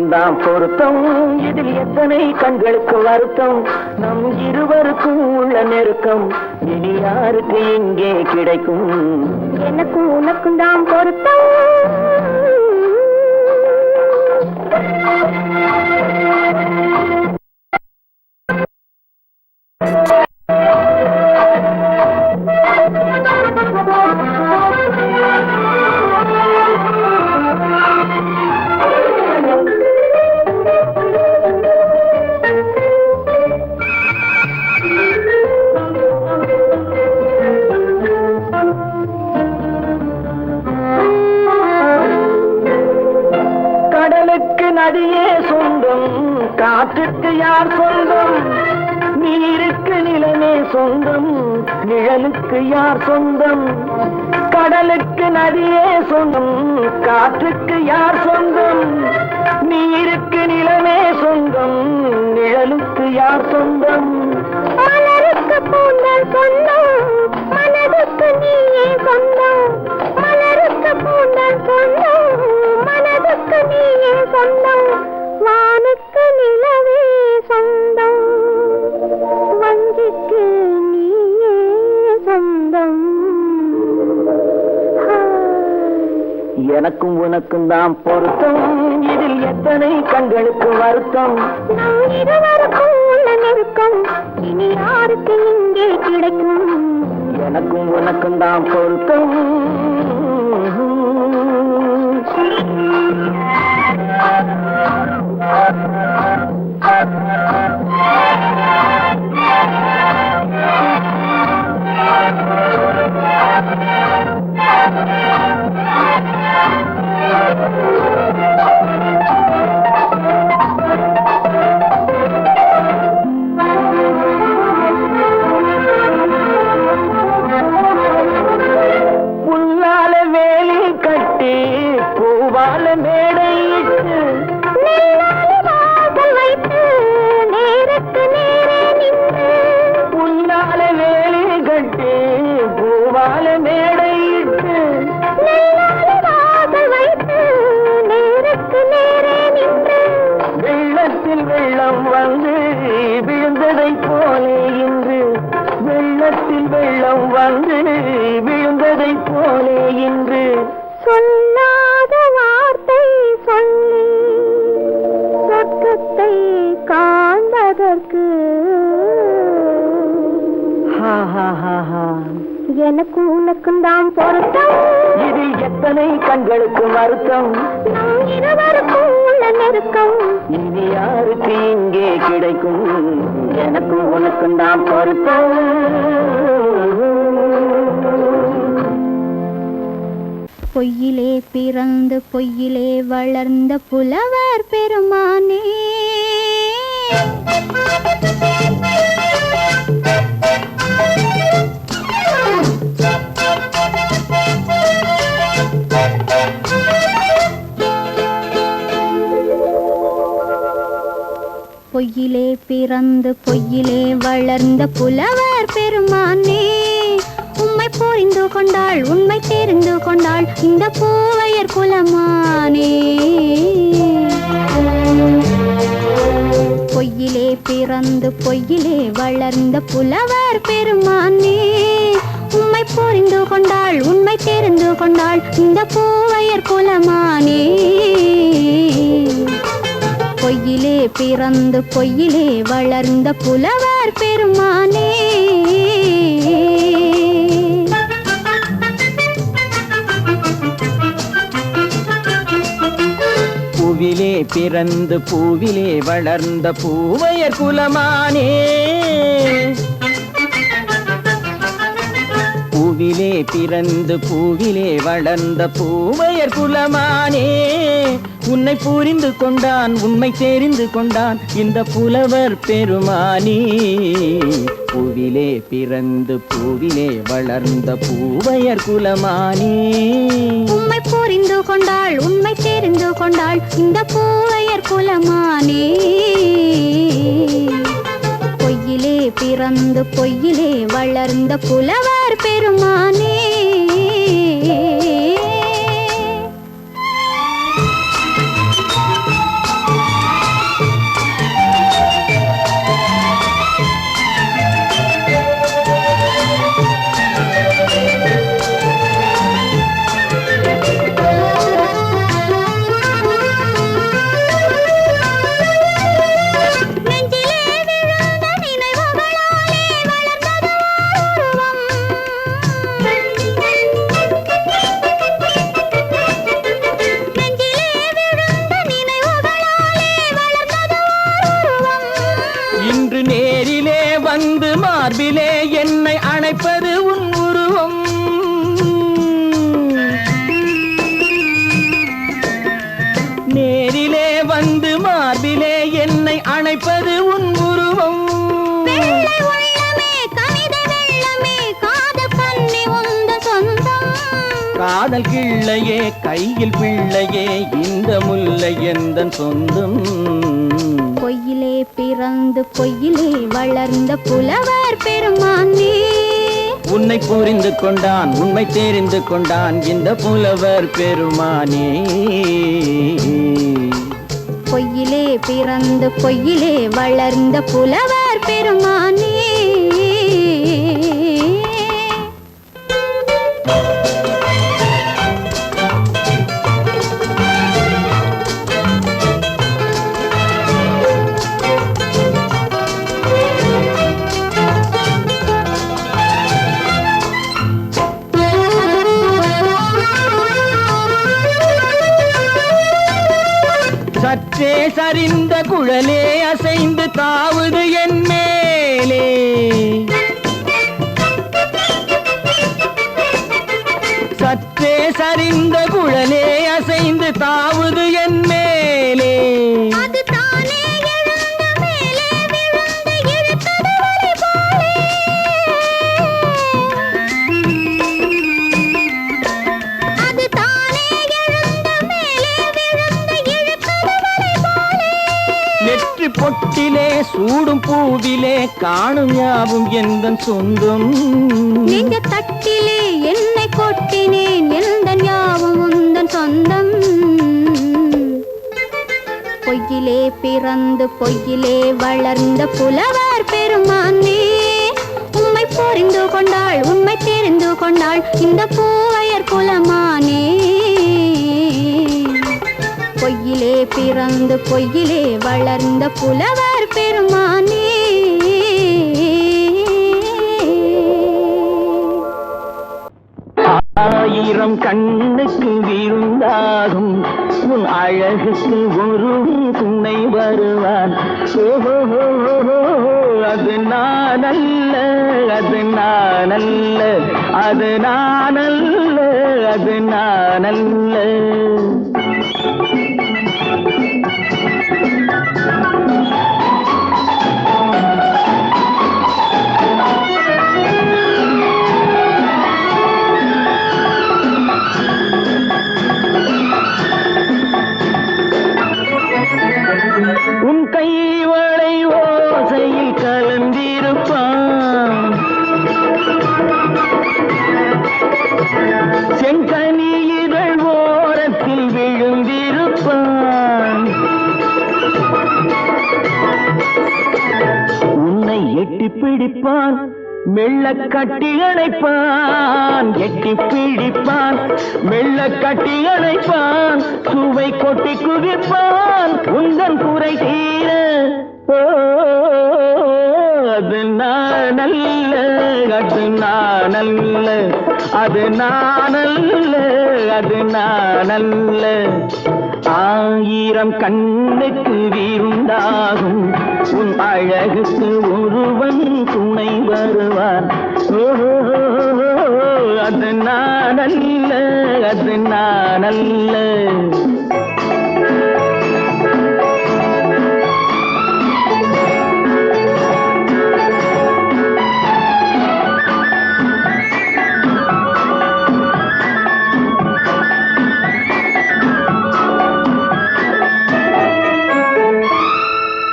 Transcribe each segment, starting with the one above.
உனக்கும் தான் பொருத்தம், இதில் எத்தனை கண்களுக்கு வருத்தம், நம் இருவருக்கும் உள்ள நெருக்கம் இனி யாருக்கு இங்கே கிடைக்கும்? எனக்கும் உனக்கும் தான் பொருத்தம். நதியே சொந்தம், காற்றுக்கு யார் சொந்தம், நீருக்கு நிலமே சொந்தம், நிழலுக்கு யார் சொந்தம்? கடலுக்கு நதியே சொந்தம், காற்றுக்கு யார் சொந்தம், நீருக்கு நிலமே சொந்தம், நிழலுக்கு யார் சொந்தம்? மலருக்கு பூந்தல் சொந்தம், மனதுக்கு நீயே சொந்தம், மலருக்கு பூந்தல் சொந்தம், மனதுக்கு நீயே சொந்தம், வானுக்கு நிலவே சொந்தம், வஞ்சிக்கு நீயே சொந்தம். எனக்கும் உனக்கும் தான் பொருத்தம், இதில் எத்தனை கண்களுக்கு வருத்தம், நம் இருவருக்கும் உள்ள நெருக்கம் இனி யாருக்கு இங்கே கிடைக்கும்? எனக்கும் உனக்கும் தான் பொருத்தம். புல்லால வேலி கட்டி பூவால மேடையிட்டு வைத்து நேருக்கு நேரே நின்று, புல்லால வேலி கட்டி பூவால மேடையிட்டு வைத்து நேருக்கு நேரே நின்று, வெள்ளத்தில் வெள்ளம் வந்து விழுந்ததை போலே இன்று, வெள்ளத்தில் வெள்ளம் வந்து விழுந்ததை போலே இன்று, சொல்லாத வார்த்தை சொல்லி சொர்க்கத்தை காண்பதற்கு எனக்கு உனக்கும் தான் பொருத்தம், இதில் எத்தனை கண்களுக்கு வருத்தம், நம் இருவருக்கும் உள்ள நெருக்கம் இனி யாருக்கு இங்கே கிடைக்கும்? எனக்கும் உனக்கும் தான் பொருத்தம். பொய்யிலே பிறந்து பொய்யிலே வளர்ந்த புலவர் பெருமானே, பொய்யிலே பிறந்து பொய்யிலே வளர்ந்த புலவர் பெருமானே, உம்மை புரிந்து கொண்டாள் உண்மை தெரிந்து கொண்டாள் இந்த பூவையர் குலமானே. பொய்யிலே பிறந்து பொய்யிலே வளர்ந்த புலவர் பெருமானே, உம்மை புரிந்து கொண்டாள் உண்மை தெரிந்து கொண்டாள் இந்த பூவையர் குலமானே. பொய்யிலே பிறந்து பொய்யிலே வளர்ந்த புலவர் பெருமானே. பூவிலே பிறந்து பூவிலே வளர்ந்த பூவையர் குலமானே, பூவிலே பிறந்து பூவிலே வளர்ந்த பூவையர் குலமானே, உன்னை புரிந்து கொண்டான் உண்மை தெரிந்து கொண்டான் இந்த புலவர் பெருமானே. பூவிலே பிறந்து பூவிலே வளர்ந்த பூவையர் குலமானே, உம்மை புரிந்து கொண்டாள் உண்மை தெரிந்து கொண்டாள் இந்த பூவையர் குலமானே. பொய்யிலே பிறந்து பொய்யிலே வளர்ந்த புலவர் பெருமானே. காதல் கிள்ளையே கையில் பிள்ளையே இந்த முல்லை எந்தன் சொந்தம். பொய்யிலே பிறந்து பொய்யிலே வளர்ந்த புலவர் பெருமானே, உன்னை புரிந்து கொண்டான் உண்மை தெரிந்து கொண்டான் இந்த புலவர் பெருமானே. பொய்யிலே பிறந்து பொய்யிலே வளர்ந்த புலவர் பெருமானே. சற்றே சரிந்த குழலே அசைந்து தாவுது என் மேலே, சற்றே சரிந்த குழலே அசைந்து தாவுது என் மேலே. அது தானே எழுந்த மேலே விழுந்து இழுத்தது வழி போலே, அது தானே எழுந்த மேலே விழுந்து இழுத்தது வழி போலே. நெற்றி பொட்டிலே சூடும் பூவிலே காணும் யாவும் எந்தன் சொந்தம். நெஞ்ச தட்டிலே என்னை கொட்டினேன் எந்தன் யாவும் உந்தன் சொந்தம். பொய்யிலே பிறந்து பொய்யிலே வளர்ந்த புலவர் பெருமானே, உம்மை புரிந்து கொண்டாள் உண்மை தெரிந்து கொண்டாள் இந்த பூவையர் குலமானே. பொய்யிலே பிறந்து பொய்யிலே வளர்ந்த புலவர் பெருமானே. ஆயிரம் கண்ணுக்கு விருந்தாகும் உன் அழகுக்கு ஒரு துணை வருவான். அது நான் அல்ல அது நான் அல்ல அது நான் அல்ல அது நான் அல்ல. உன் கைவளை ஓசையில் கலந்திருப்பான், செங்கனி இதழ் ஓரத்தில் விழுந்திருப்பான். உன்னை எட்டி பிடிப்பான் மெல்ல கட்டி அணைப்பான், எட்டி பிடிப்பான் மெல்ல கட்டி அணைப்பான், சுவை கொட்டி குவிப்பான் உந்தன் குறை தீர. அது நான் அல்ல அது நான் அல்ல அது நான் அல்ல அது நான் அல்ல. ஆயிரம் கண்ணுக்கு விருந்தாகும் உன் அழகுக்கு ஒருவன் துணை வருவான். அது நான் அல்ல அது நான் அல்ல.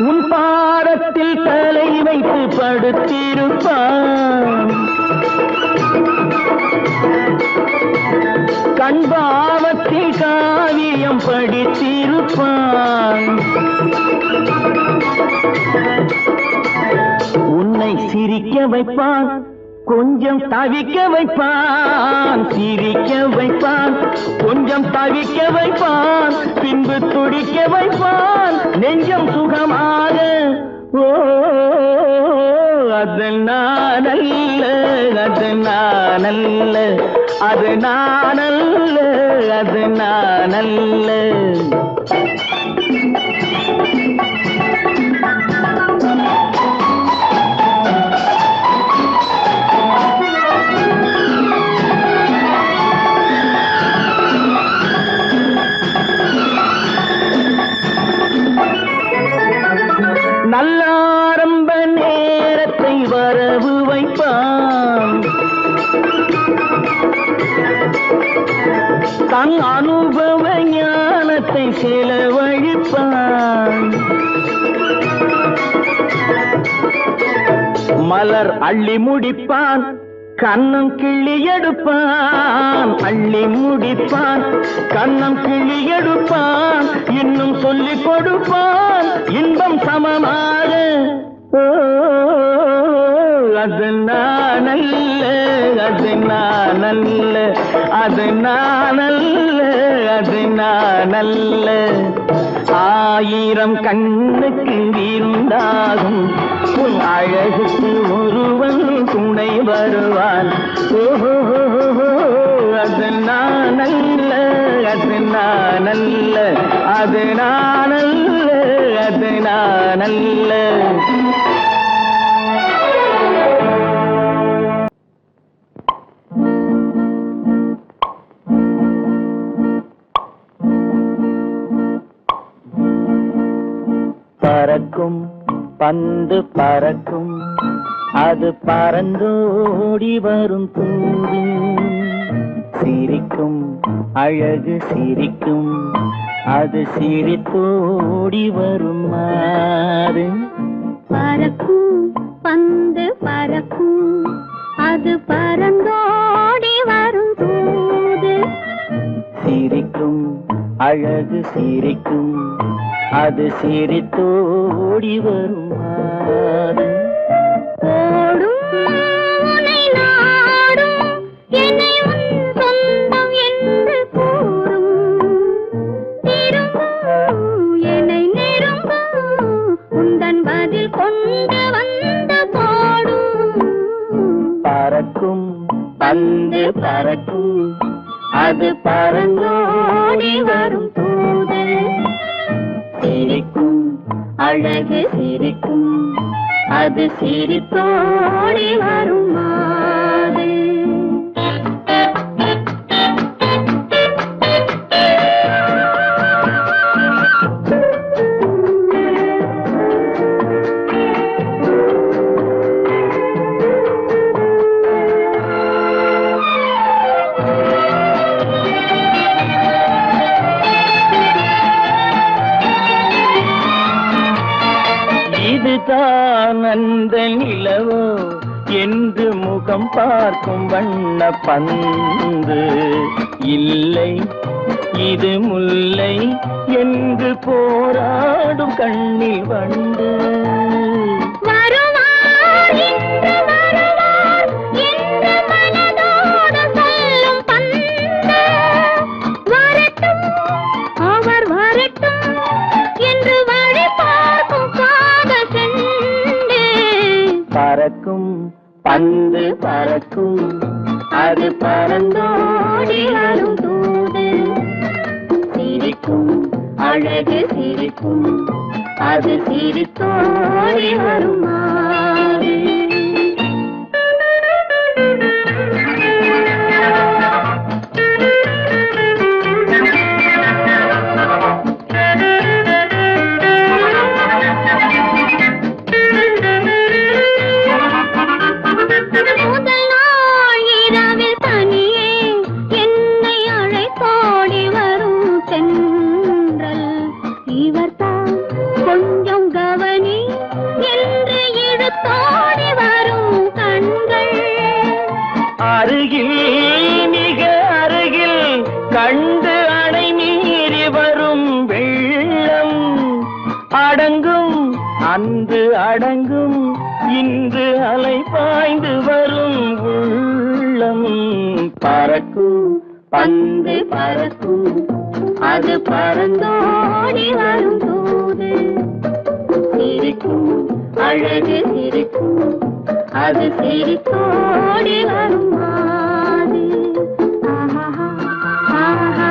உன் பாதத்தில் தலை வைத்து படுத்திருப்பான், கண்பாவத்தில் காவியம் படித்திருப்பான். உன்னை சிரிக்க வைப்பான் கொஞ்சம் தவிக்க வைப்பான், சிரிக்க வைப்பான் கொஞ்சம் தவிக்க வைப்பான், பின்பு துடிக்க வைப்பான் நெஞ்சம் சுகமாக. அது நான் அல்ல அது நான் அல்ல அது நான் அல்ல அது நான் அல்ல. நல்ல ஆரம்ப நேரத்தை வரவு வைப்பான், தன் அனுபவ ஞானத்தை செலவழிப்பான். மலர் அள்ளி முடிப்பான், கண்ணம் கிள்ளி எடுப்பான். அள்ளி முடிப்பான், கண்ணம் கிள்ளி எடுப்பான். இன்னும் சொல்லிக் கொடுப்பான் இன்பம் சமமாக. அது நானல்ல, அது நானல்ல, அது நானல்ல, அது நானல்ல. ஆயிரம் கண்ணுக்கு இருந்தாகும் உன் அழகுக்கு ஒருவன் துணை வருவான். அது நானல்ல, அது நானல்ல, அது நானல்ல, அது நானல்ல. பறக்கும் பந்து பறக்கும், அது பறந்தோடி வரும் தூது. சிரிக்கும் அழகு சிரிக்கும், அது சிரித்தோடி வரும் மாறு. பறக்கும் பந்து பறக்கும், அது பறந்தோடி வரும் தூது. சிரிக்கும் அழகு சிரிக்கும், அது சிரித்தோடி வரும் மாறு. ஓடும் உன்னை நாடும், என்னை உன் சொந்தம் என்று கூறும். திரும்பும் என்னை நெருங்கும், உந்தன் பதில் கொண்டு வந்து போடும். பறக்கும் பந்து பறக்கும், அது பறந்தோடி வரும் தூது. சிரிக்கும் அழகு சிரிக்கும், அது சிரித்தோடி வரும் மாறு. இதுதான் அந்த நிலவோ என்று முகம் பார்க்கும் வண்ண பந்து. இல்லை இது முல்லை என்று போராடும் கண்ணில் வண்டு. வருவார் இன்று வருவார் என்று மனதோடு சொல்லும் பந்து. வரட்டும் அவர் வரட்டும் என்று வழி பார்க்கும் காதல் செண்டு. பறக்கும் பந்து பறக்கும், அது பறந்தோடி வரும் தூது. சிரிக்கும் அழகு சிரிக்கும், அது சிரித்தோடி வரும் மாறு. முதல் நாள் இரவில் தனியே என்னை அழைத்தோடி வரும் தென்றல். இவர்தான் கொஞ்சம் கவனி என்று இழுத்தோடி வரும் கண்கள். அருகில் மிக அருகில் கண்டு அணை மீறி வரும் வெள்ளம். அடங்கும் அன்று அடங்கும், இன்று அலை பாய்ந்து வரும் உள்ளம். பறக்கும் பந்து பறக்கும், அது பறந்தோடி வரும் தூது. சிரிக்கும் அழகு சிரிக்கும், அது சிரித்தோடி வரும் மாறு. ஆஹா ஆஹா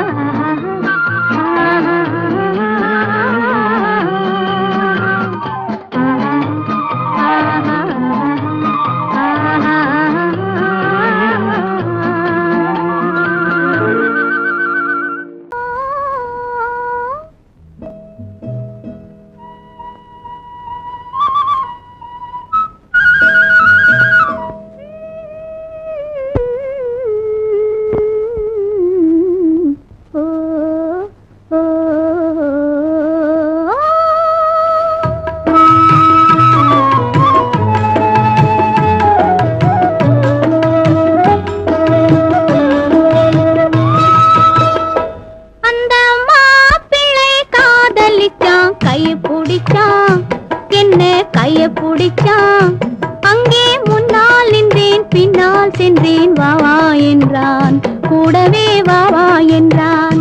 என்றான், கூடவே வா வா என்றான்.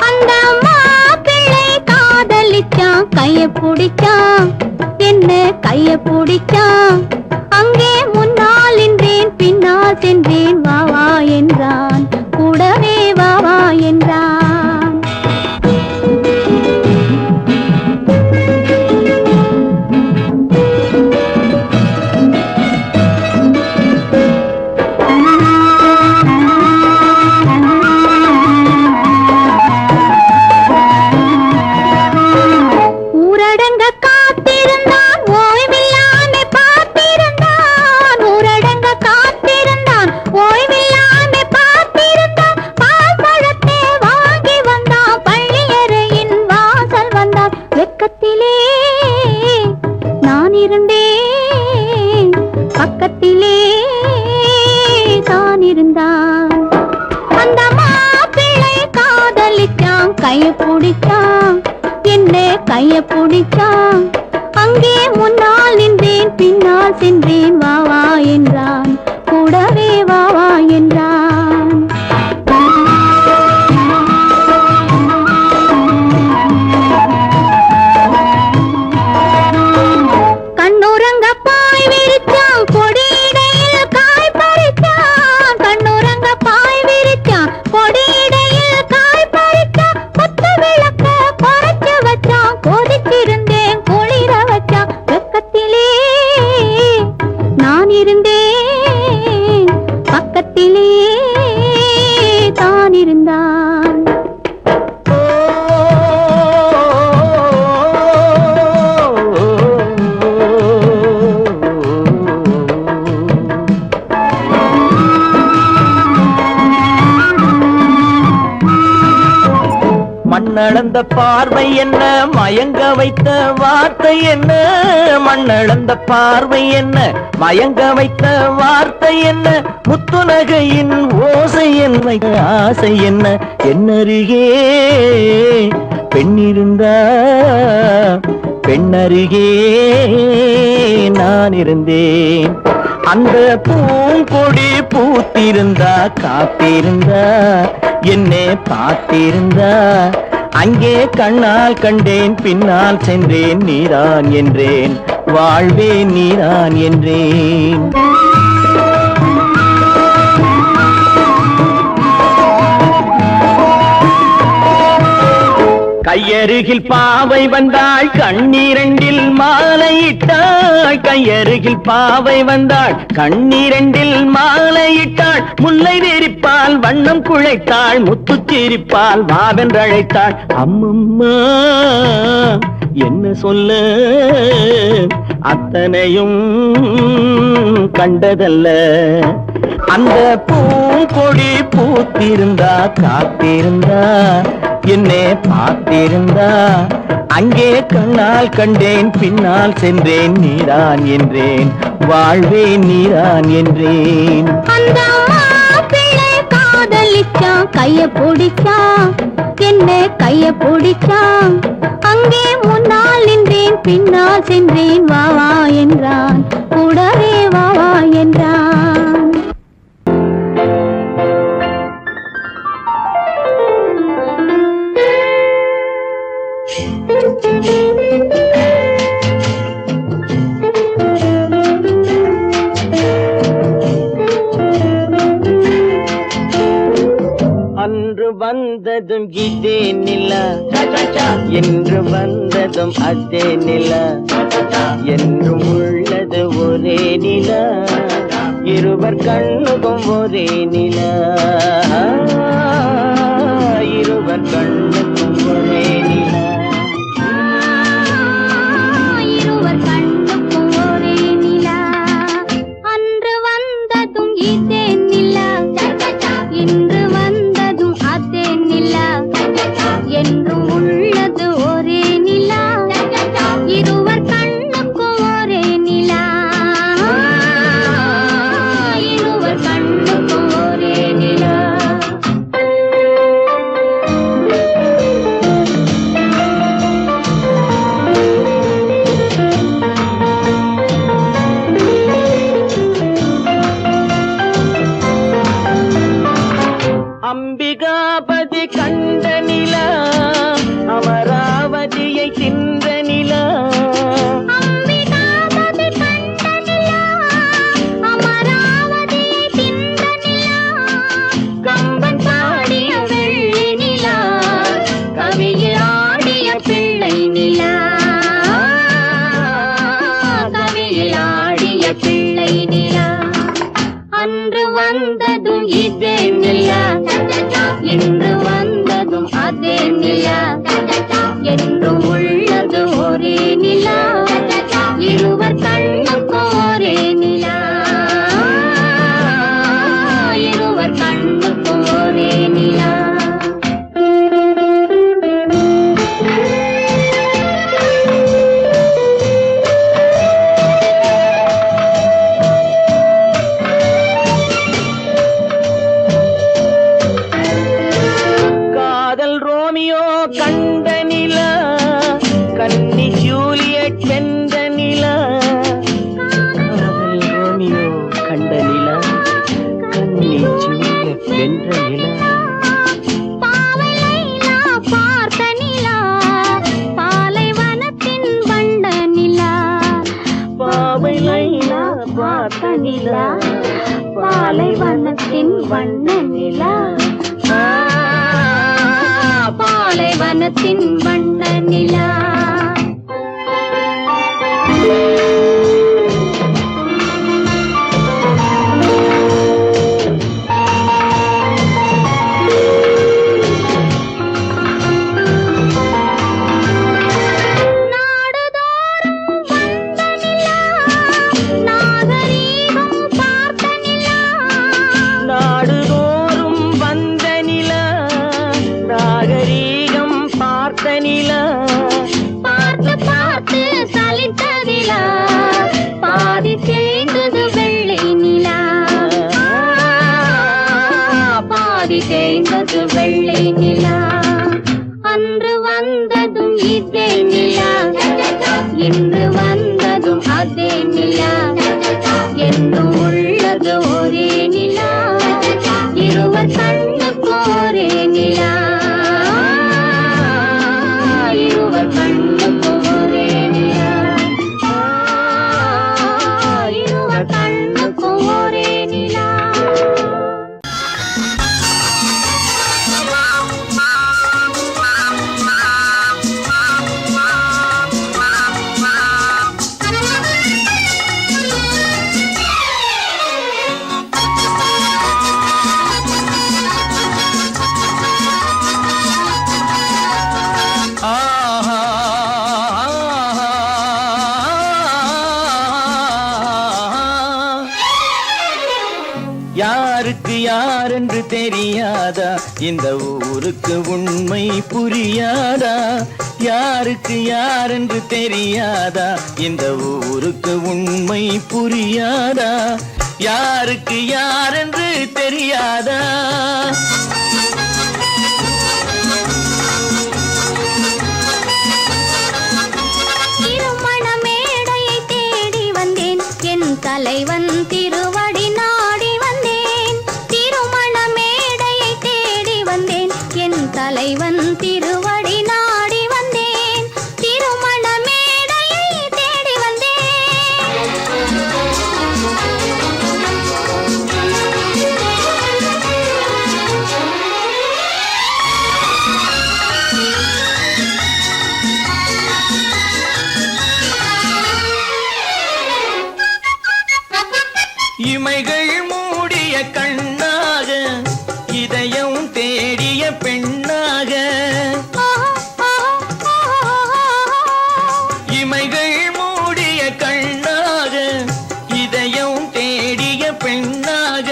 அந்த மாப்பிள்ளை காதலிச்சான், கைய பிடிச்சான், என்ன கைய பிடிச்சான். அங்கே முன்னால் நின்றேன், பின்னால் சென்றேன், வா வா என்றான், கூடவே வா வா என்றான். பக்கத்திலே தான் இருந்தான். அந்த மாப்பிள்ளை காதலிச்சான், கைய பிடிச்சான், என்ன கைய பிடிச்சான். அங்கே முன்னால் நின்றேன், பின்னால் சென்றேன், வா வா என்றான், கூடவே வா வா என்றான். கண்ணுறங்க பாய் விரிச்சான், கொடியிடையில் காய் பறிச்சான். கண்ணுறங்க பாய் விரிச்சான், கொடியிடையில் காய் பறிச்சான். கொத்து விளக்க குறைச்சு வச்சான், கொதிச்சிருந்தேன் குளிர வச்சான். வெக்கத்திலே நான் இருந்தேன், பக்கத்திலே தான் இருந்தான். மண்ணளந்த பார்வை என்ன, மயங்க வைத்த வார்த்தை என்ன. மண்ணளந்த பார்வை என்ன, மயங்க வைத்த வார்த்தை என்ன. முத்துநகையின் ஓசை என்ன, ஆசை என்ன. என்னருகே பெண்ணிருந்தா, பெண்ணருகே நான் இருந்தேன். அந்த பூங்கொடி பூத்திருந்தா, காத்திருந்தா, என்னை பார்த்திருந்தா. அங்கே கண்ணால் கண்டேன், பின்னால் சென்றேன், நீதான் என்றேன், வாழ்வே நீதான் என்றேன். கையருகில் பாவை வந்தாள், கண்ணீரண்டில் மாலையிட்டாள். கையருகில் பாவை வந்தாள், கண்ணீரண்டில் மாலையிட்டாள். முல்லை வெறிப்பால் வண்ணம் குழைத்தாள், முத்து சிரிப்பால் வாவென்றழைத்தாள். அம்மம்மா என்ன சொல்ல, அத்தனையும் கண்டதல்ல. அந்த பூங்கொடி பூத்திருந்தா, காத்திருந்தா, என்னை பார்த்திருந்தா. அங்கே கண்ணால் கண்டேன், பின்னால் சென்றேன், நீதான் என்றேன், வாழ்வே நீதான் என்றேன். அந்த மாப்பிள்ளை காதலிச்சான், கைய பிடிச்சான், என்ன கைய பிடிச்சான். அங்கே முன்னால் நின்றேன், பின்னால் சென்றேன், வா வா என்றான், கூடவே வா வா என்றான். அன்று வந்ததும் இதே நிலா, என்று வந்ததும் அதே நிலா. என்றும் உள்ளது ஒரே நிலா, இருவர் கண்ணுக்கும் ஒரே நிலா. இருவர் கண்ணுக்கும் ஒரே நிலா. இருவர் கண்ணுக்கும் ஒரே நிலா. அன்று வந்ததும் இதே நிலா, இன்று வந்ததும் அதே நிலா. என்றும் உள்ளது ஒரே நிலா, இருவர் கண்ணுக்கும் ஒரே நிலா. இருவர் கண்ணுக்கும் ஒரே அம்பிகாபதி கண்ட நிலா அமராவதியை தின்ற நிலா அம்பிகாபதி கண்ட நிலா அமராவதியை தின்ற நிலா கம்பன் பாடிய வெள்ளி நிலா கவியில் ஆடிய பிள்ளை நிலா கவியில் ஆடிய பிள்ளை நிலா அன்று வந்ததும் இதே நிலா இன்று வந்ததும் அதே நிலா என்றும் உள்ளது ஒரே நிலா இருவர் கண்ணுக்கு ஒரே நிலா இருவர் கண்ணுக்கு ஒரே நிலா கண்ட நிலா கன்னி ஜூலியட் வென்ற நிலா காதல் ரோமியோ கண்ட நிலா கன்னி ஜூலியட் வென்ற நிலா பாவை லைலா பார்த்த நிலா பாலைவனத்தின் வண்ட நிலா பாவை லைலா பார்த்த நிலா பாலைவனத்தின் வண்ண நிலா பாலைவனத்தின் வண்ண நிலா பார்த்து பார்த்து சலித்ததிலா பாதி தேய்ந்தது வெள்ளை நிலா பாதி தேய்ந்தது வெள்ளை நிலா அன்று வந்ததும் இதே நிலா இன்று வந்ததும் அதே நிலா என்றும் உள்ளது ஒரே நிலா இருவர் கண்ணுக்கு ஒரே நிலா இருவர் கண்ணுக்கு ஒரே நிலா இருவர் கண்ணுக்கு ஒரே நிலா யாருக்கு யாரென்று தெரியாதா இந்த ஊருக்கு உண்மை புரியாதா யாருக்கு யாரென்று தெரியாதா இந்த ஊருக்கு உண்மை புரியாதா யாருக்கு யாரென்று தெரியாதா திருமண மேடையை தேடி வந்தேன் என் தலைவன் திருவடி நாடி வந்தேன் திருமண மேடையை தேடி வந்தேன் என் தலைவன் திருவடி நாடி வந்தேன் திருமண மேடையை தேடி இமைகள் மூடிய கண்ணாக இதயம் தேடிய பெண்ணாக இமைகள் மூடிய கண்ணாக இதயம் தேடிய பெண்ணாக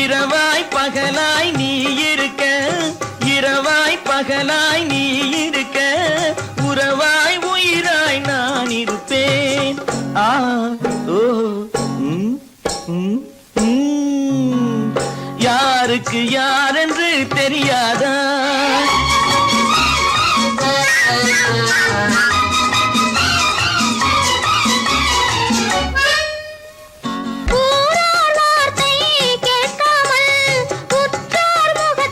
இரவாய் பகலாய் நீ இருக்க இரவாய் பகலாய் நீ இருக்க உறவாய் உயிராய் நான் இருப்பேன் ஆ ஓ யாருக்கு யாரென்று தெரியாதா ஊரார் வார்த்தை கேட்காமல் உற்றார் முகத்தை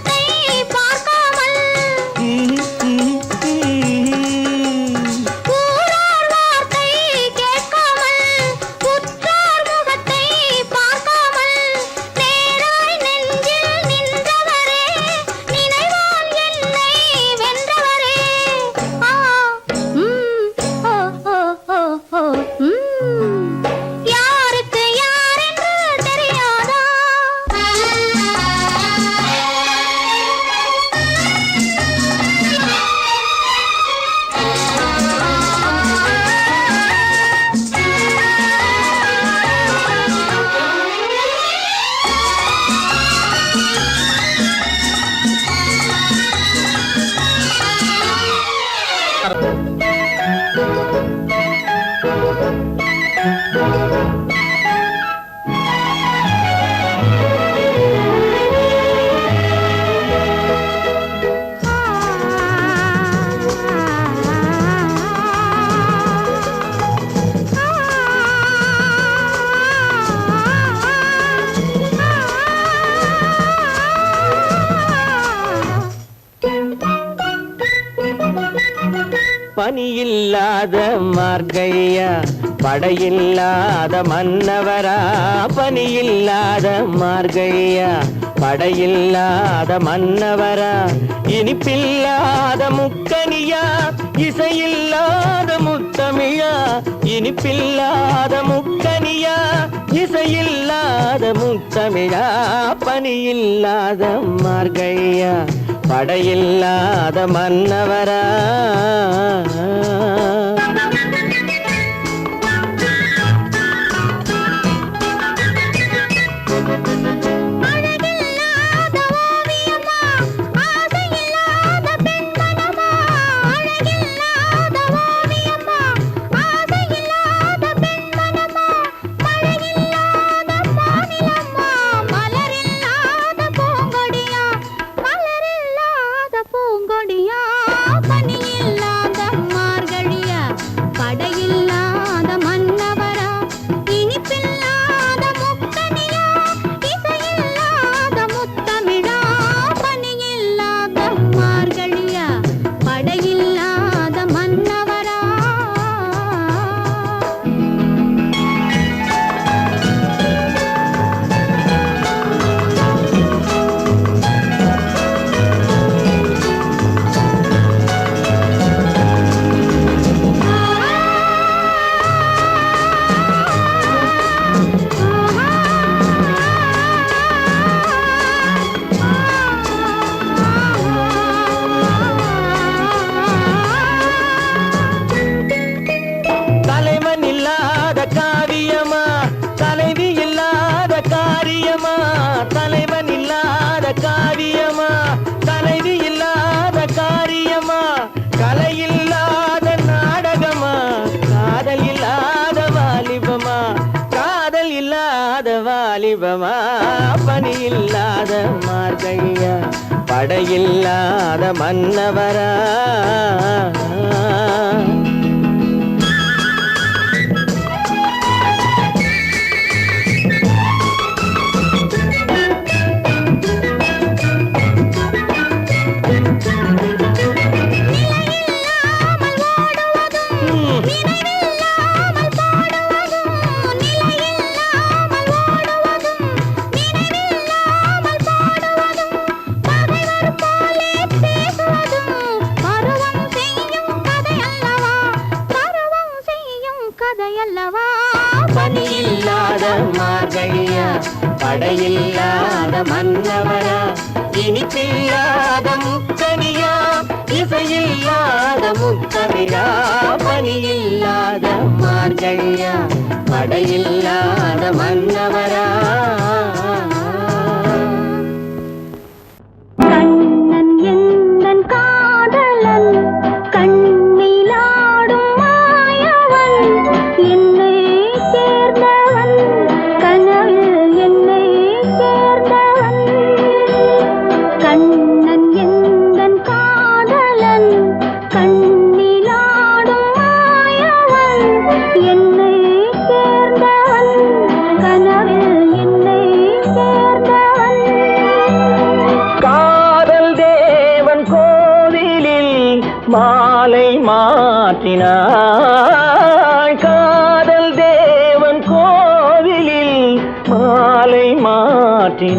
பனியில்லாத மார்கழியா படையில்லாத மன்னவரா பனியில்லாத மார்கழியா படையில்லாத மன்னவரா இனிப்பில்லாத முக்கனியா இசையில்லாத முத்தமிழா இனிப்பில்லாத முக்கனியா இசையில்லாத முத்தமிழா பனியில்லாத மார்கழியா படையில்லாத மன்னவரா பனியில்லாத மார்கழியா படையில்லாத மன்னவரா பனியில்லாத மார்கழியா படையில்லாத மன்னவரா இனிப்பில்லாத முக்கனியா இசையில்லாத முத்தமிழா பனியில்லாத மார்கழியா படையில்லாத மன்னவரா மாலை மாற்றினாள் காதல் தேவன் கோவிலில் மாலை மாற்றினாள்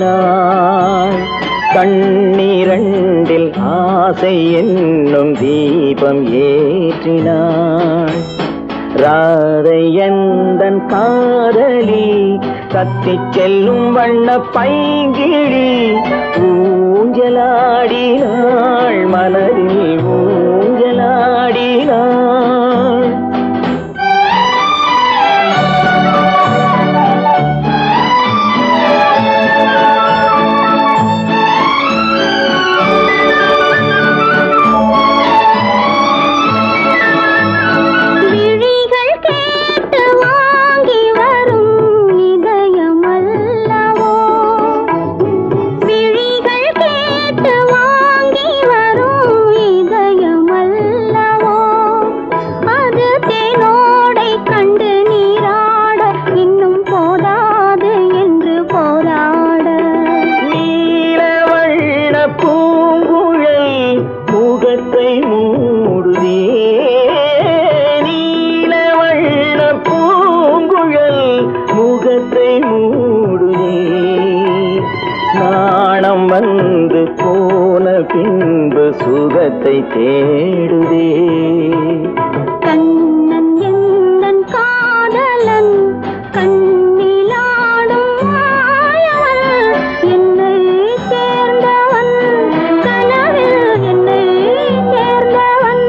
கண்ணீரண்டில் ஆசை என்னும் தீபம் ஏற்றினாள் ராதை எந்தன் காதலி கத்திச் செல்லும் வண்ண பைங்கிழி ஊஞ்சலாடினாள் மலரில் ஊஞ்சலாடினாள் விழிகள் வந்து போன பின்பு சுகத்தை தேடுதே. கண்ணன் எந்தன் காதலன் கண்ணிலாடும் மாயவன் என்னை சேர்ந்தவன் கனவில் என்னை சேர்ந்தவன்.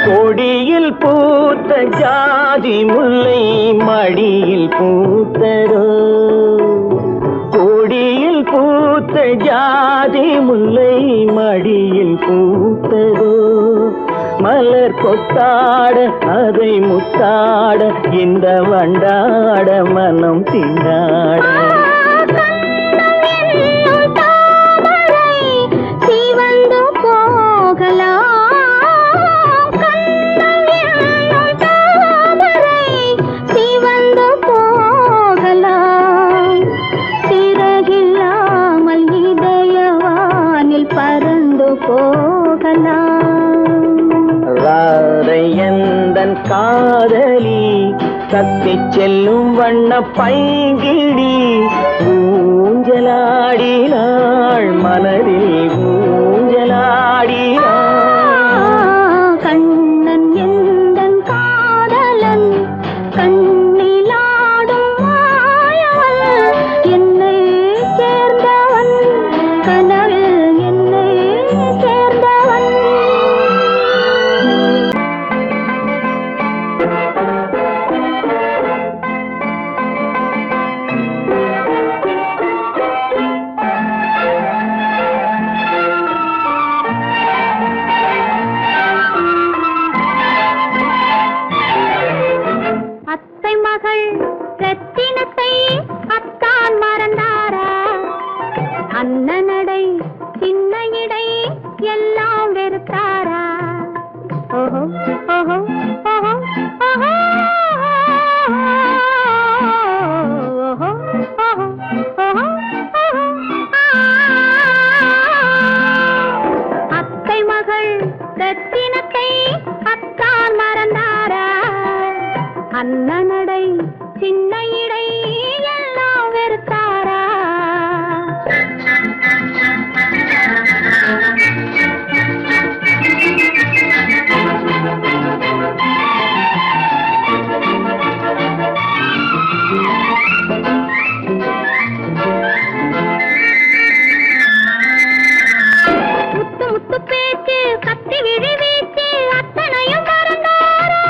கொடியில் பூத்த ஜாதி முல்லை மடியில் பூத்ததோ. கொடியில் பூத்த ஜாதி முல்லை மடியில் பூத்ததோ. மலர் கொத்தாட அதை முத்தாட இந்த வண்டாட மனம் திண்டாட. ராதையந்தன் காதலி தத்தி செல்லும் வண்ண பைங்கிடி ஊஞ்சலாடினாள் மனதில் ஊஞ்சலாடினாள். கண்ணன் எந்தன் காதலன் கண்ணிலாடும் மாயவன் என்னை சேர்ந்தவன் கனவில் என்னை சேர்ந்தவன். அத்தை மகள் ரத்தினத்தை அத்தான் மறந்தாரா? அண்ணனடை சின்ன இடை எல்லாம் வெறுத்தாரா? ஓஹோ ஓஹோ ஓஹோ ஓஹோ ஓஹோ ஓஹோ ஓஹோ. அத்தை மகள் ரத்தினத்தை அத்தான் மறந்தாரா? அண்ணனடை சின்ன இடை எல்லாம் வெறுத்தாரா? முத்து முத்து பேச்சு கத்தி விழி வீச்சு அத்தனையும் மறந்தாரா?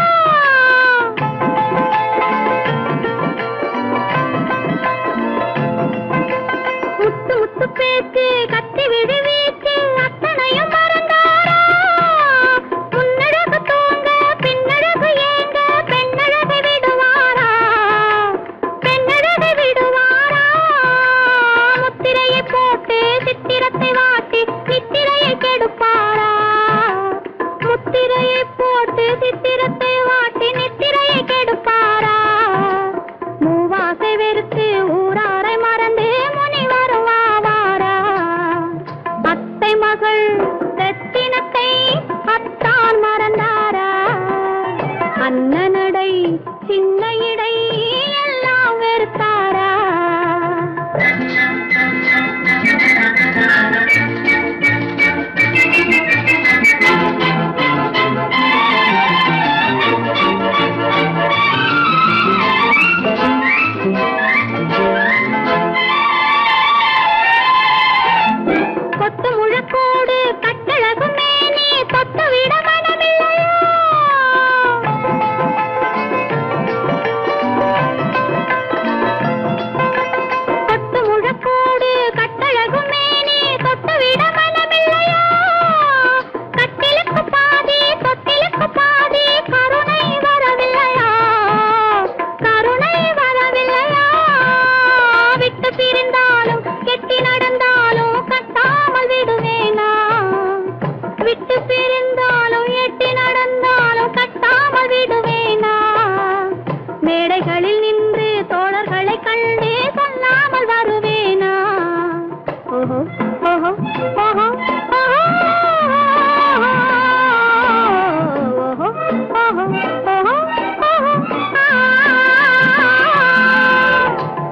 முத்து முத்து பேச்சு கத்தி விழி வீச்சு அத்தனையும் மறந்தாரா? முன்னழகு தூங்க பின்னழகு ஏங்க பெண்ணழகை விடுவாரா? பெண்ணழகை விடுவாரா? முத்திரையை போட்டு சித்திரத்தை வாட்டி நித்திரையை கெடுப்பாரா? முத்திரையை போட்டு சித்திரத்தை வாட்டி நித்திரையை கெடுப்பாரா? மூவாசை வெறுத்து ஊராரை மறந்து முனி வருவாரா?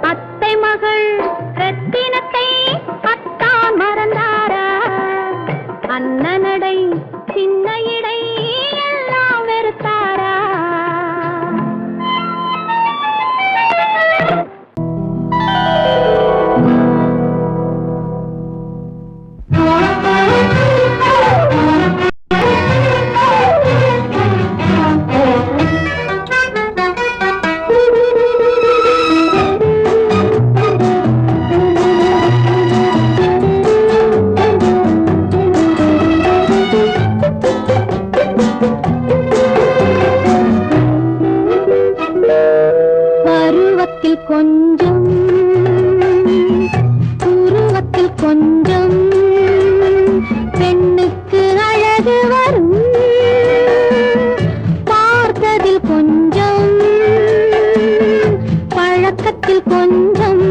அத்தை மகள் ரத்தினத்தை அத்தான் மறந்தாரா? அண்ணனடை சின்ன இடை எல்லாம் வெறுத்தாரா? பருவத்தில் கொஞ்சம் உருவத்தில் கொஞ்சம் பெண்ணுக்கு அழகு வரும். பார்த்ததில் கொஞ்சம் பழக்கத்தில் கொஞ்சம்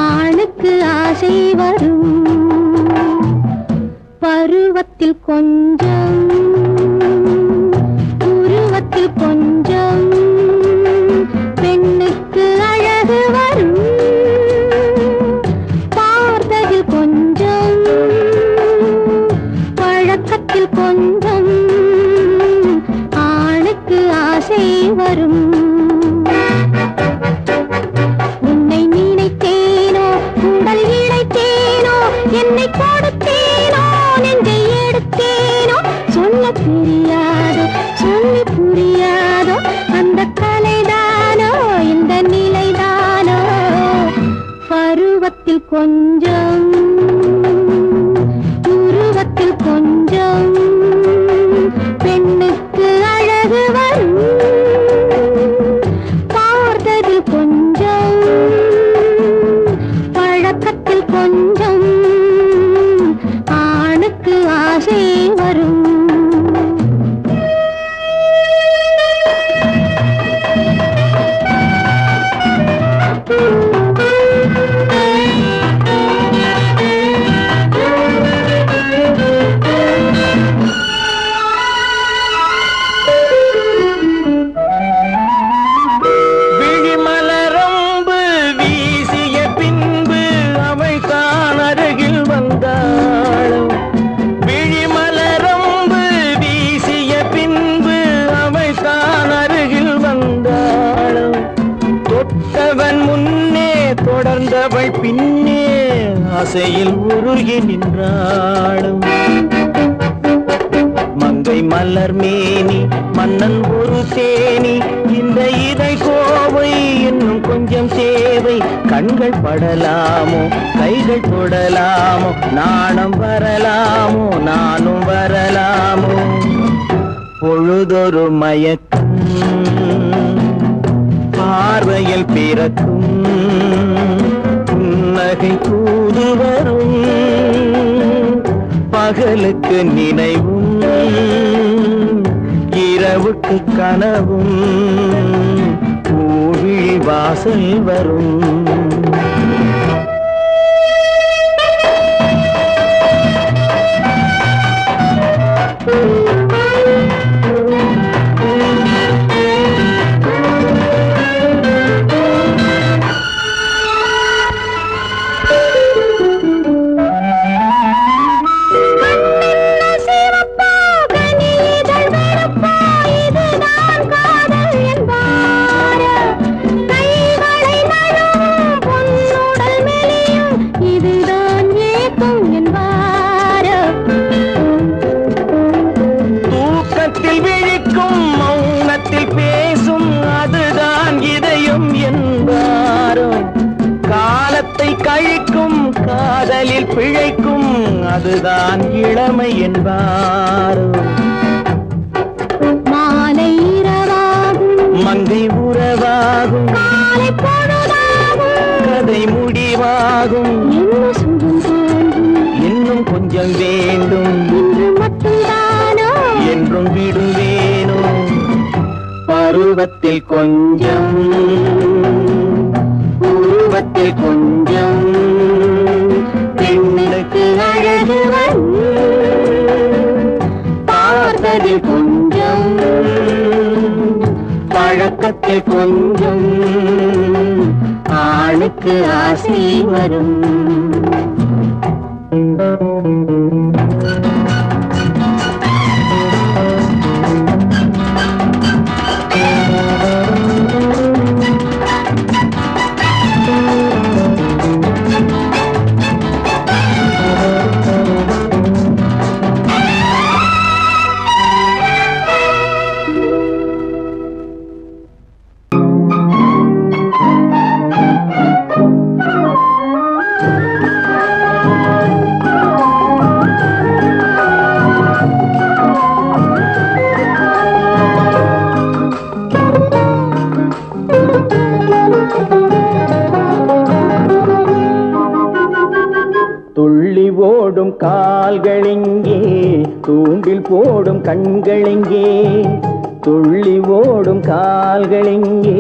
ஆணுக்கு ஆசை வரும். பருவத்தில் கொஞ்சம் உருவத்தில் கொஞ்சம் பெண்ணுக்கு அழகு வரும். பார்த்ததில் கொஞ்சம் பழக்கத்தில் கொஞ்சம் ஆணுக்கு ஆசை வரும். உன்னை நினைத்தேனோ உடல் இழைத்தேனோ என்னை கொடுத்தேனோ நெஞ்சை எடுத்தேனோ சொல்ல தெரியாதோ சொல்லி புரியாதோ அந்த கலைதானோ இந்த நிலைதானோ. பருவத்தில் கொஞ்சம் உருவத்தில் கொஞ்சம் பெண்ணுக்கு அழகு வரும். பார்த்ததில் கொஞ்சம் பழக்கத்தில் கொஞ்சம் ஆணுக்கு ஆசை வரும். விழிமலரம்பு வீசிய பின்பு அவை தான் அருகில் வந்தாளும். விழிமலரம்பு வீசிய பின்பு அவை தான் அருகில் வந்தாளும். தொட்டவன் முன்னே தொடர்ந்தவள் பின்னே ஆசையில் உருகி நின்றாளும். மங்கை மலர் மேனி மன்னன் ஒரு தேனி இந்த இதை கோவை இன்னும் கொஞ்சம் தேவை. கண்கள் படலாமோ கைகள் தொடலாமோ நாணம் வரலாமோ நானும் வரலாமோ. பொழுதொரு மயக்கம் பார்வையில் பிறக்கும் புன்னகை தூது வரும். பகலுக்கு நினைவும் இரவுக்கு கனவும் பூவிழி வாசல் வரும். கழிக்கும் காதலில் பிழைக்கும் அதுதான் இளமை என்பார். மாலை இரவாகும் மங்கை உறவாகும் காலை பொழுதாகும் கதை முடிவாகும். என்ன சுகம் தோன்றும் இன்னும் கொஞ்சம் வேண்டும் இன்று மட்டும்தானோ என்றும் விடுவேனோ. பருவத்தில் கொஞ்சம் உருவத்தில் கொஞ்சம் பழக்கத்தில் கொஞ்சம் பழக்கத்தில் கொஞ்சம் ஆணுக்கு ஆசை வரும். துள்ளி ஓடும் கால்களிங்கே தூண்டில் போடும் கண்களிங்கே துள்ளி ஓடும் கால்களிங்கே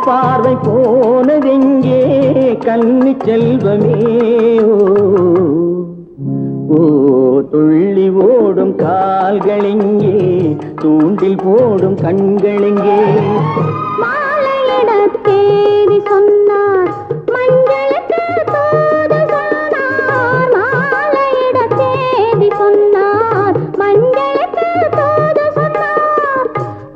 பார்வை போனதெங்கே கன்னி செல்வமே ஓ துள்ளி ஓடும் கால்களிங்கே தூண்டில் போடும் கண்களிங்கே மாலையிட தேதி சொன்னார் மஞ்சளுக்கு தூது சொன்னார் மாலையிட தேதி சொன்னார் மஞ்சளுக்கு தூது சொன்னார்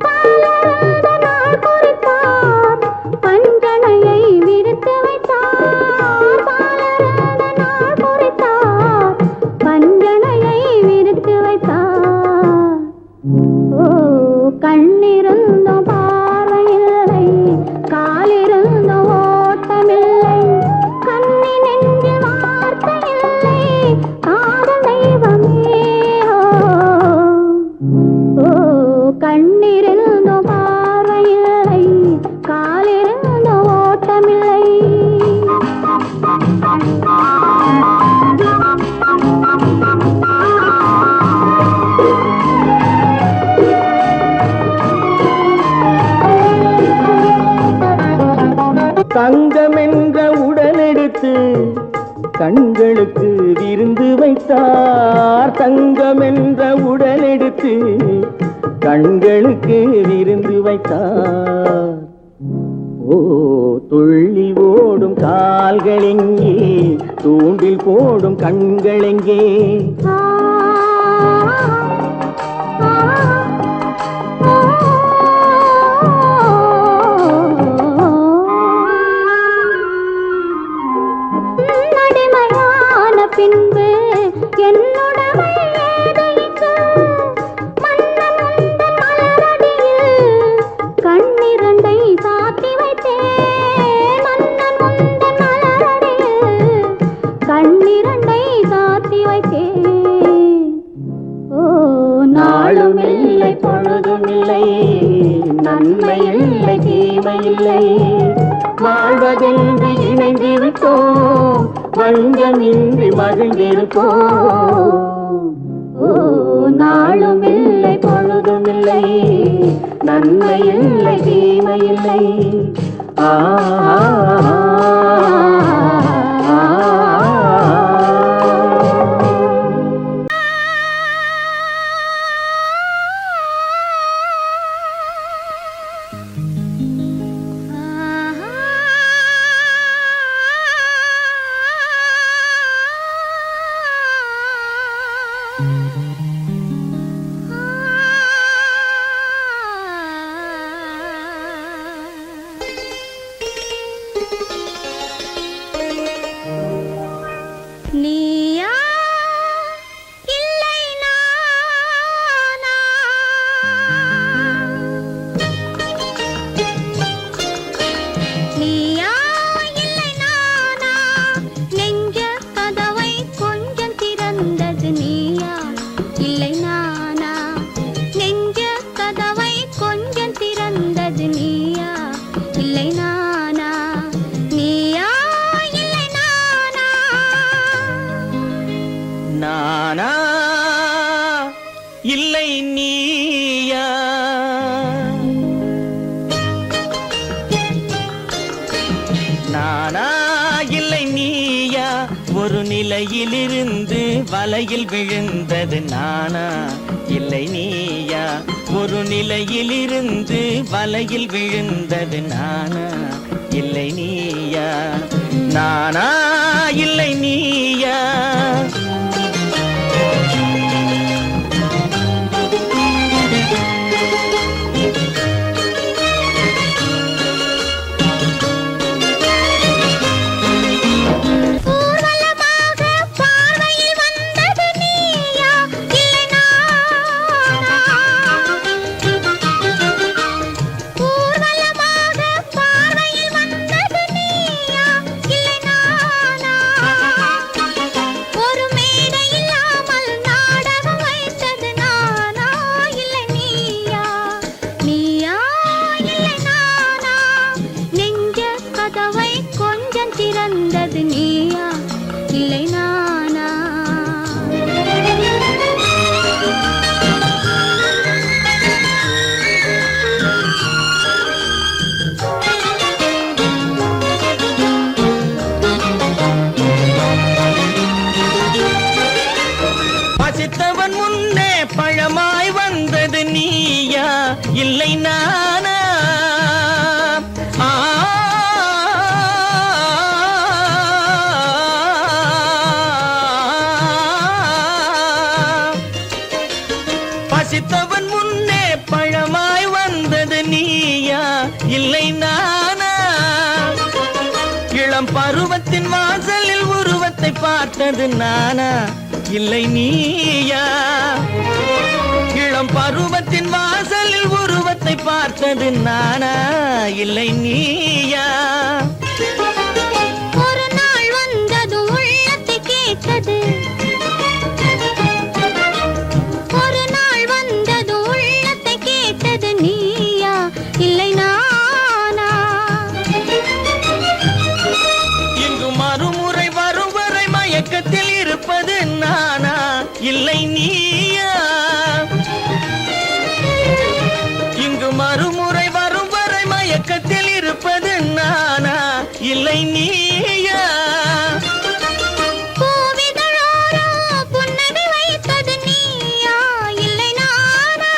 பாலருந்த நாள் குறித்தார் பஞ்சனையை விரித்து வைத்தார் பாலருந்த நாள் குறித்தார் பஞ்சனையை விரித்து வைத்தார் ஓ கண்ணிருந்தோம் பார்வையில்லை காலிருந்தோம் ஓட்டமில்லை கண்ணி நெஞ்சில் வார்த்தையில்லை காதல் தெய்வமே ஓ கண்ணிருந்தோம் பார்வையில்லை காலிருந்தோம் ஓட்டமில்லை தங்கம் என்ற உடலெடுத்து கண்களுக்கு விருந்து வைத்தார் தங்கம் என்ற உடலெடுத்து கண்களுக்கு விருந்து வைத்தார் ஓ துள்ளி ஓடும் கால்களெங்கே தூண்டில் போடும் கண்களெங்கே நடிமையான பின்பு என்னுடமை ஏதைக்கு மன்னன் உந்தன் மலரடியில் கண்ணிரண்டை சாத்தி வைத்தேன் மன்னன் உந்தன் மலரடியில் கண்ணிரண்டை சாத்தி வைத்தேன் ஓ நாளும் இல்லை பொழுதும் இல்லை நன்மை இல்லை தீமை இல்லை வாழ்வதென்று இணைந்து விட்டோம் வஞ்சமின்றி மகிழ்ந்திருப்போம் ஓ நாளும் இல்லை பொழுதும் இல்லை நன்மை இல்லை தீமை இல்லை ஆ நீயா இல்லை நானா நீயா இல்லை நானா நெஞ்ச கதவை கொஞ்சம் திறந்தது நீயா இல்லை நானா நெஞ்ச கதவை கொஞ்சம் திறந்தது நீயா இல்லை நானா நீயா இல்லை நானா நானா இல்லை நீயா நானா இல்லை நீயா ஒரு நிலை நிலையிலிருந்து வலையில் விழுந்தது நானா இல்லை நீயா? ஒரு நிலையிலிருந்து வலையில் விழுந்தது நானா இல்லை நீயா? நானா இல்லை நீயா? பசித்தவன் முன்னே பழமாய் வந்தது நீயா இல்லை நானா? பசித்தவன் முன்னே பழமாய் வந்தது நீயா இல்லை நானா? இளம் பருவத்தின் வாசலில் உருவத்தை பார்த்தது நானா இல்லை நீயா? இளம் பருவத்தின் வாசலில் உருவத்தை பார்த்தது நானா இல்லை நீயா? ஒரு நாள் வந்தது உள்ளத்தை கேட்டது, ஒரு நாள் வந்தது உள்ளத்தை கேட்டது நீயா இல்லை நானா? இங்கு மறுமுறை வரும் வரை மயக்கத்தில் இருப்பது நானா இல்லை நீயா? இங்கு மறுமுறை வரும் வரை மயக்கத்தில் இருப்பது நானா இல்லை நீயா? பூவிதழோரோ புன்னகை வைத்தது நீயா இல்லை நானா?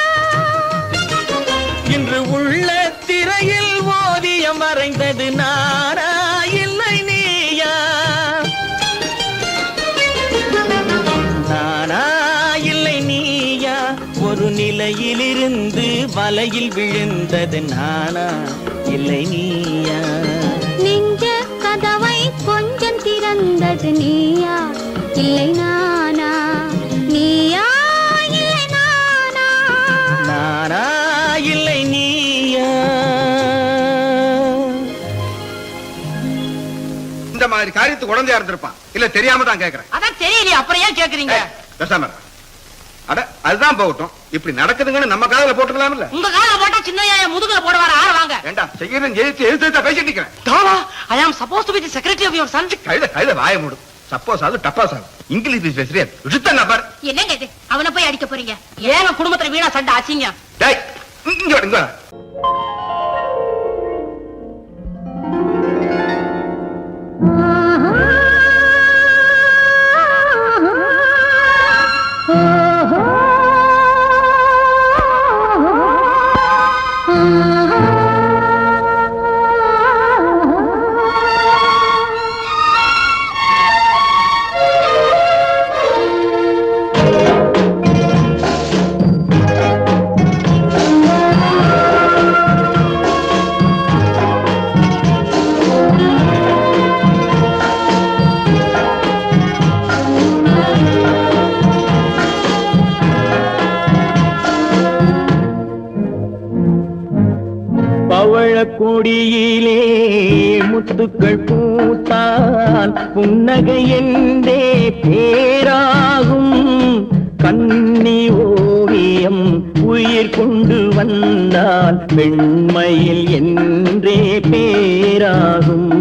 இன்று உள்ள திரையில் ஓவியம் வரைந்தது நானா இல்லை நீயா? நானா இல்லை நீயா? ஒரு நிலையிலிருந்து வலையில் விழுந்தது நானா இல்லை நீயா? நெஞ்ச கதவை கொஞ்சம் திறந்தது நீயா இல்லை நானா? நீயா இல்லை நானா? நானா இல்லை நீயா? இந்த மாதிரி காரியத்துக்கு உடந்தையா இருந்திருப்பான் இல்ல தெரியாம தான் கேக்குறேன். அதான் தெரியலையே, அப்புறம் ஏன் கேக்குறீங்க? பேசாம இரு. அட அதுதான் போகட்டும். இப்படி நடக்குதுங்கன்னு நம்ம காதல போட்டுக்கலாம் இல்ல? உங்க கால போட்டா சின்னையா முதுகுல போடுவாரு, ஆள வாங்க. ஏண்டா செய்யறேன் எழுத்து பேசிட்டு நிக்கிறேன். தாவா, I am supposed to be the secretary of your son. கழுத வாய மூடு. சப்போஸ் அது டப்பாஸ் ஆகும். இங்கிலீஷ் பேசுறியா? சுத்த நபர். என்னங்க இது? அவனை போய் அடிக்க போறீங்க? ஏங்க குடும்பத்துல வீணா சண்டை ஆச்சீங்க? டேய் இங்க வா, இங்க வா. கொடியிலே முத்துக்கள் பூத்தான் புன்னகை என்றே பேராகும். கண்ணி ஓவியம் உயிர் கொண்டு வந்தால் பெண்மையில் என்றே பேராகும்.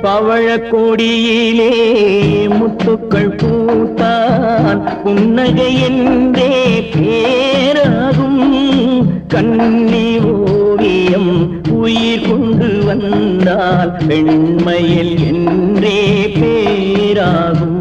பவழக்கொடியிலே முத்துக்கள் பூத்தான் புன்னகை என்றே பேராகும். கண்ணி ஓவியம் உயிர் கொண்டு வந்தால் பெண்மையில் என்றே பேராகும்.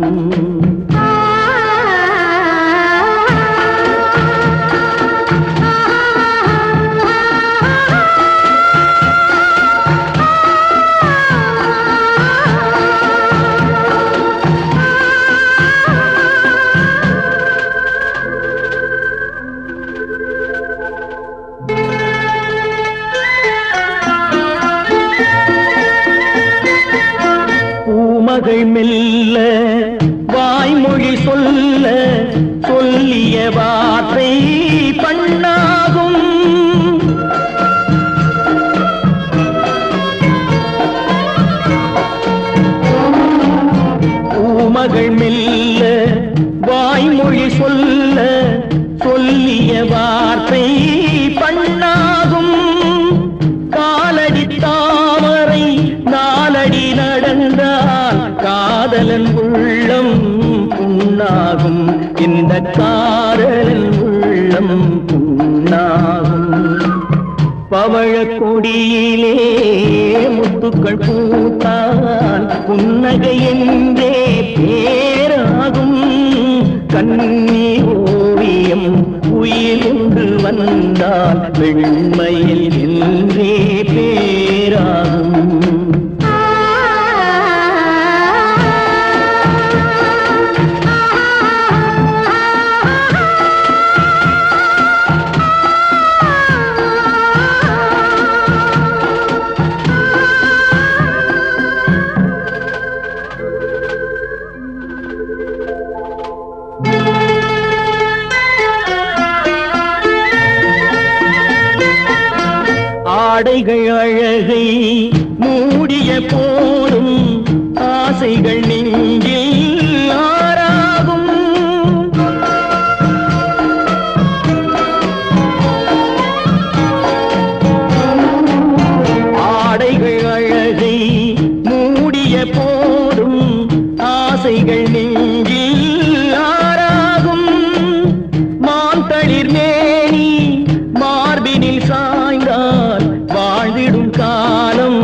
மகள் மெல்ல வாய்மொழி சொல்ல சொல்லிய வார்த்தை பண்ணாகும். பூமகள் மெல்ல வாய்மொழி சொல்ல சொல்லிய வார்த்தை பண்ணாகும். காலடி தாமரை நாலடி நடந்தால் காதலன் உள்ளம் புண்ணாகும். இந்த காதலன் உள்ளம் புண்ணாகும். பவழக் கொடியிலே முத்துக்கள் பூத்தால் புன்னகை என்றே பேராகும். கண்ணீர் ஓவியம் உயிர் கொண்டு வந்தால் வெண்மையில் என்றே பேராகும். ஆடைகள் அழகை மூடிய போதும் ஆசைகள் நெஞ்சில் ஆறாகும். ஆடைகள் அழகை மூடிய போதும் ஆசைகள் நெஞ்சில் ஆறாகும். மாந்தளிர் மேனி மார்பினில் சாய்ந்தால் வாழ்ந்திடும் காலம்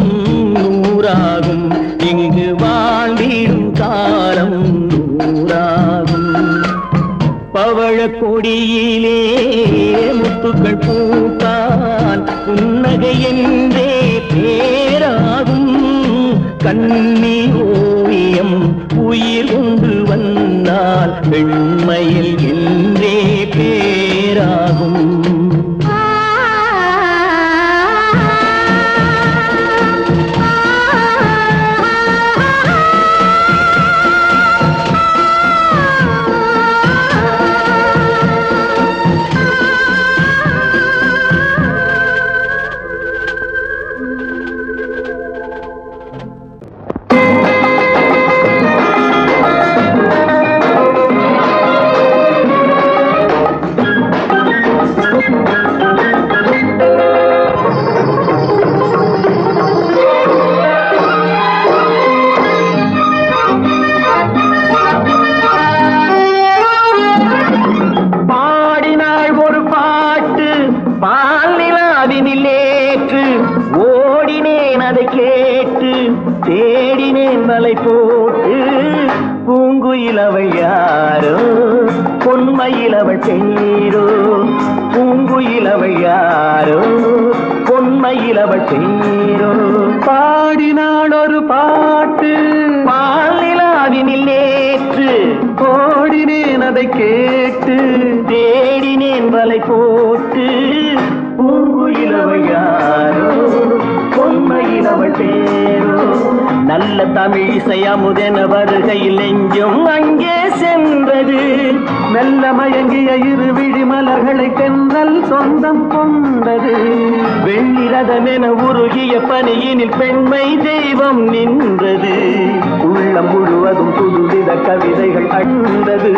நூறாகும். இங்கு வாழ்ந்திடும் காலம் நூறாகும். பவழக் கொடியிலே முத்துக்கள் பூத்தால் புன்னகை என்றே பேராகும். கண்ணீர் ஓவியம் உயிர் கொண்டு வந்தால் பெண்மையில் என்றே பேராகும். தேடினேன் மலை போட்டு பூங்குயில் அவள் யாரோ பொன்மையில் அவள் பெண்ணீரோ. பூங்குயில் அவள் யாரோ பொன்மையில் அவள் பெண்ணீரோ. பாடினாள் ஒரு பாட்டு பாலிலாவினில் நேற்று ஓடினேன் அதை கேட்டு தேடினேன் மலை போட்டு பூங்குயில் அவள் யாரோ பொன்மையில் அவள் பேரோ. நல்ல தமிழ் இசை அமுதென வருகையில் நெஞ்சும் அங்கே சென்றது. மெல்ல மயங்கிய இரு விழி மலர்களை தென்றல் சொந்தம் கொண்டது. வெள்ளிரதமென உருகிய பனியினில் பெண்மை தெய்வம் நின்றது. உள்ளம் முழுவதும் புதுவித கவிதைகள் அண்டது.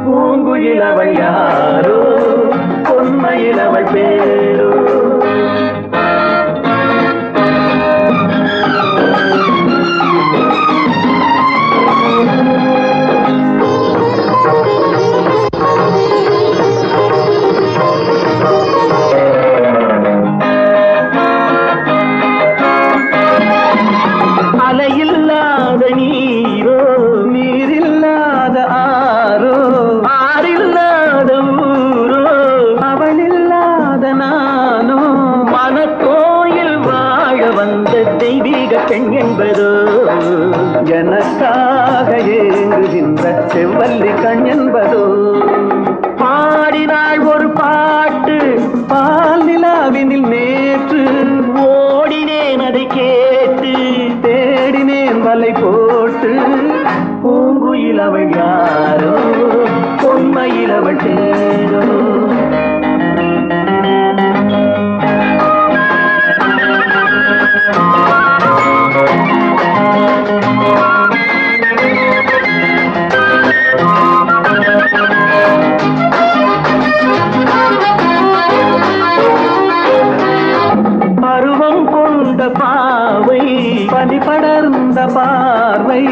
பூங்குயில் அவள் யாரோ பொன்மையில் அவள் பேரோ. வந்த தெய்வீக பெண் என்பதோ எனக்காக ஏங்குகின்ற செவ்வல்லி கண் என்பதோ பாடினாள் ஒரு பாட்டு பால் நிலாவினில் நேற்று ஓடினேன் அதை கேட்டு தேடினேன் வலை போட்டு பூங்குயில் அவள் யாரோ பொன்மையில் அவள் தேரோ பருவம் கொண்ட பாவை பனி படர்ந்த பார்வை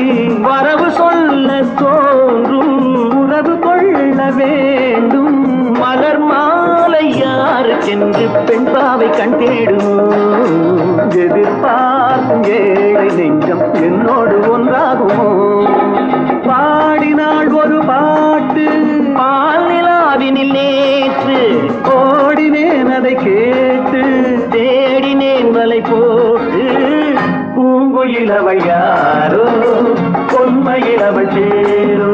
வரவு சொல்ல தோன்றும் உறவு கொள்ள வேண்டும் மலர் மாலை யாருக்கென்று பெண் பாவை கண் தேடும் எதிர்பார்க்கும் ஏழை நெஞ்சம் என்னோடு ஒன்றாகுமோ பாடினாள் ஒரு பாட்டு பால் நிலாவினில் நேற்று ஓடினேன் அதை கேட்டு தேடினேன் வலை போட்டு பூங்குயில் அவள் யாரோ பொன்மையில் அவள் சேரோ